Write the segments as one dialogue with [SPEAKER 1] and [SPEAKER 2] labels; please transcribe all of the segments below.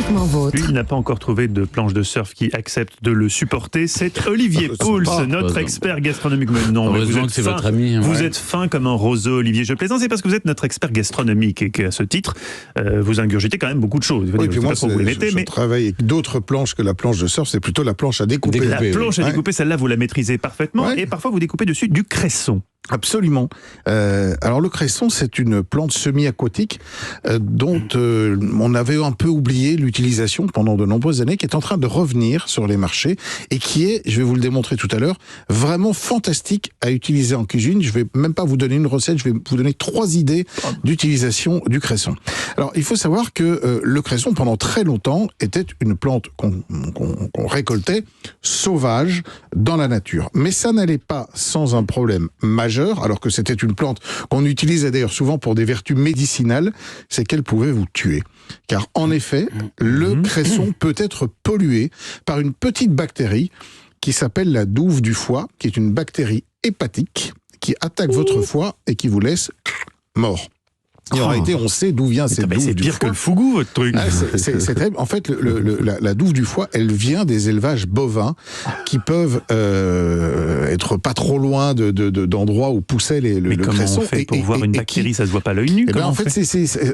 [SPEAKER 1] Parfaitement vôtre.
[SPEAKER 2] Lui, il n'a pas encore trouvé de planche de surf qui accepte de le supporter. C'est Olivier Pouls, notre expert gastronomique. Mais non, mais vous êtes
[SPEAKER 3] c'est votre ami.
[SPEAKER 2] Vous êtes fin comme un roseau, Olivier. Je plaisante, c'est parce que vous êtes notre expert gastronomique et qu'à ce titre, vous ingurgitez quand même beaucoup de choses.
[SPEAKER 4] Oui, puis moi, je travaille avec d'autres planches que la planche de surf, c'est plutôt la planche à découper.
[SPEAKER 2] La planche à découper, celle-là, vous la maîtrisez parfaitement.
[SPEAKER 4] Ouais.
[SPEAKER 2] Et parfois, vous découpez dessus du cresson.
[SPEAKER 4] Absolument. Alors le cresson, c'est une plante semi-aquatique dont on avait un peu oublié l'utilisation pendant de nombreuses années, qui est en train de revenir sur les marchés et qui est, je vais vous le démontrer tout à l'heure, vraiment fantastique à utiliser en cuisine. Je vais même pas vous donner une recette, je vais vous donner 3 idées d'utilisation du cresson. Alors il faut savoir que le cresson, pendant très longtemps, était une plante qu'on récoltait sauvage dans la nature. Mais ça n'allait pas sans un problème majeur, alors que c'était une plante qu'on utilisait d'ailleurs souvent pour des vertus médicinales, c'est qu'elle pouvait vous tuer. Car en effet, le cresson peut être pollué par une petite bactérie qui s'appelle la douve du foie, qui est une bactérie hépatique qui attaque votre foie et qui vous laisse mort. Et en réalité, on sait d'où vient cette douve du foie.
[SPEAKER 2] C'est pire que le fougou, votre truc.
[SPEAKER 4] C'est terrible. En fait, la douve du foie, elle vient des élevages bovins qui peuvent être pas trop loin d'endroits où poussait le cresson.
[SPEAKER 2] Mais comment on fait pour voir une bactérie, ça se voit pas à l'œil nu?
[SPEAKER 4] En fait,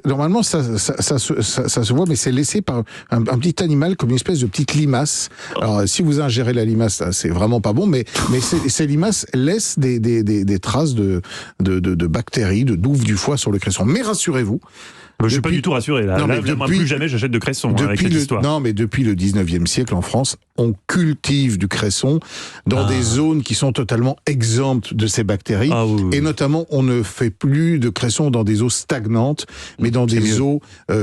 [SPEAKER 4] normalement, ça se voit, mais c'est laissé par un petit animal comme une espèce de petite limace. Alors, si vous ingérez la limace, c'est vraiment pas bon, mais ces limaces laissent des traces de bactéries, de douve du foie sur le cresson. Mais rassurez-vous.
[SPEAKER 2] Je suis pas du tout rassuré. Là, plus jamais j'achète de cresson avec cette histoire.
[SPEAKER 4] Non, mais depuis le 19e siècle en France, on cultive du cresson dans des zones qui sont totalement exemptes de ces bactéries. Et notamment, on ne fait plus de cresson dans des eaux stagnantes, mais dans des eaux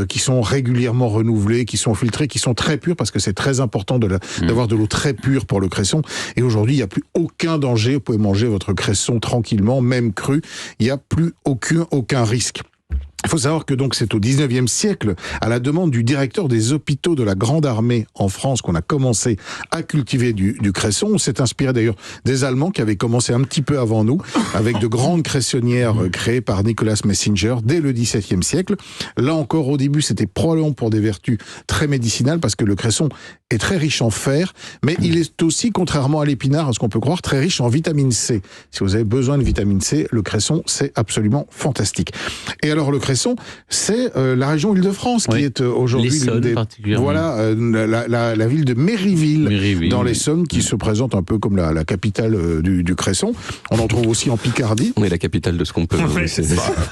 [SPEAKER 4] qui sont régulièrement renouvelées, qui sont filtrées, qui sont très pures, parce que c'est très important d'avoir de l'eau très pure pour le cresson. Et aujourd'hui, il n'y a plus aucun danger. Vous pouvez manger votre cresson tranquillement, même cru. Il n'y a plus aucun risque. Il faut savoir que donc c'est au 19e siècle, à la demande du directeur des hôpitaux de la Grande Armée en France, qu'on a commencé à cultiver du cresson. On s'est inspiré d'ailleurs des Allemands qui avaient commencé un petit peu avant nous, avec de grandes cressonnières créées par Nicolas Messinger dès le XVIIe siècle. Là encore, au début, c'était probablement pour des vertus très médicinales, parce que le cresson est très riche en fer, mais il est aussi, contrairement à l'épinard, à ce qu'on peut croire, très riche en vitamine C. Si vous avez besoin de vitamine C, le cresson, c'est absolument fantastique. Et alors, le cresson, c'est la région Île-de-France qui est aujourd'hui la ville de Méryville, dans l'Essonne, qui se présente un peu comme la capitale du cresson. On en trouve aussi en Picardie.
[SPEAKER 5] On est la capitale de ce qu'on peut.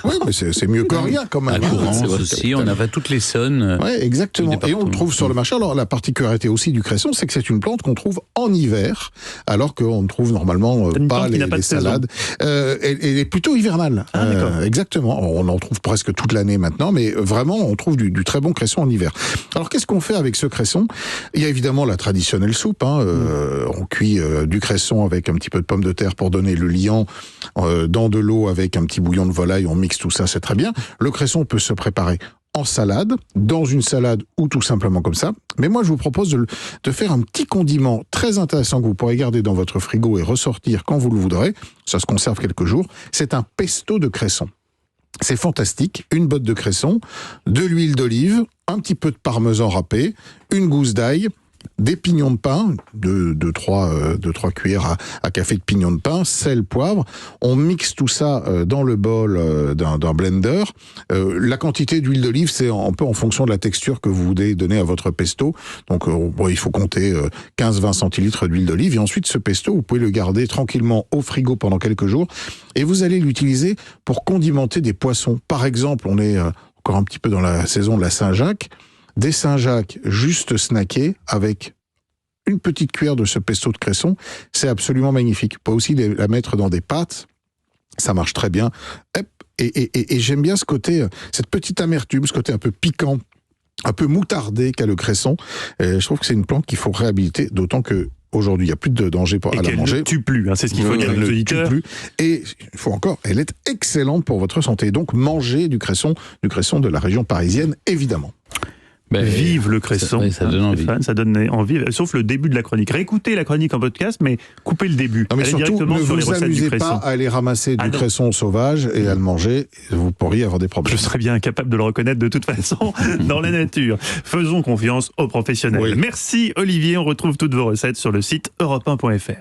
[SPEAKER 4] Oui, mais c'est mieux que rien quand même.
[SPEAKER 3] À Courance aussi, on avait toute l'Essonne.
[SPEAKER 4] Oui, exactement. Et on le trouve sur le marché. Alors la particularité aussi du cresson, c'est que c'est une plante qu'on trouve en hiver, alors qu'on ne trouve normalement pas les salades. Elle est plutôt hivernale. Exactement. On en trouve presque toute l'année maintenant, mais vraiment, on trouve du très bon cresson en hiver. Alors, qu'est-ce qu'on fait avec ce cresson? Il y a évidemment la traditionnelle soupe. On cuit du cresson avec un petit peu de pommes de terre pour donner le liant, dans de l'eau avec un petit bouillon de volaille. On mixe tout ça, c'est très bien. Le cresson peut se préparer en salade, dans une salade ou tout simplement comme ça. Mais moi, je vous propose de faire un petit condiment très intéressant que vous pourrez garder dans votre frigo et ressortir quand vous le voudrez. Ça se conserve quelques jours. C'est un pesto de cresson. C'est fantastique. Une botte de cresson, de l'huile d'olive, un petit peu de parmesan râpé, une gousse d'ail, des pignons de pain, deux, trois cuillères à café de pignons de pain, sel, poivre. On mixe tout ça dans le bol d'un blender. La quantité d'huile d'olive, c'est un peu en fonction de la texture que vous voulez donner à votre pesto. Donc il faut compter 15-20 centilitres d'huile d'olive. Et ensuite, ce pesto, vous pouvez le garder tranquillement au frigo pendant quelques jours. Et vous allez l'utiliser pour condimenter des poissons. Par exemple, on est encore un petit peu dans la saison de la Saint-Jacques. Des Saint-Jacques juste snackés avec une petite cuillère de ce pesto de cresson, c'est absolument magnifique. On peut aussi la mettre dans des pâtes, ça marche très bien. Et j'aime bien ce côté, cette petite amertume, ce côté un peu piquant, un peu moutardé qu'a le cresson. Je trouve que c'est une plante qu'il faut réhabiliter, d'autant que aujourd'hui, il n'y a plus de danger à la manger.
[SPEAKER 2] Elle ne tue plus, c'est ce qu'il faut dire à nos auditeurs.
[SPEAKER 4] Et il faut encore, elle est excellente pour votre santé. Donc, mangez du cresson de la région parisienne, évidemment.
[SPEAKER 2] Vive le cresson.
[SPEAKER 3] Ça donne envie.
[SPEAKER 2] Stéphane, ça donne envie, sauf le début de la chronique. Réécoutez la chronique en podcast, mais coupez le début.
[SPEAKER 4] Non, mais
[SPEAKER 2] allez
[SPEAKER 4] surtout,
[SPEAKER 2] directement
[SPEAKER 4] ne
[SPEAKER 2] sur les
[SPEAKER 4] vous
[SPEAKER 2] recettes du
[SPEAKER 4] amusez
[SPEAKER 2] cresson.
[SPEAKER 4] pas à aller ramasser du cresson sauvage et à le manger. Vous pourriez avoir des problèmes.
[SPEAKER 2] Je serais bien incapable de le reconnaître de toute façon dans la nature. Faisons confiance aux professionnels.
[SPEAKER 4] Oui.
[SPEAKER 2] Merci Olivier, on retrouve toutes vos recettes sur le site europe1.fr.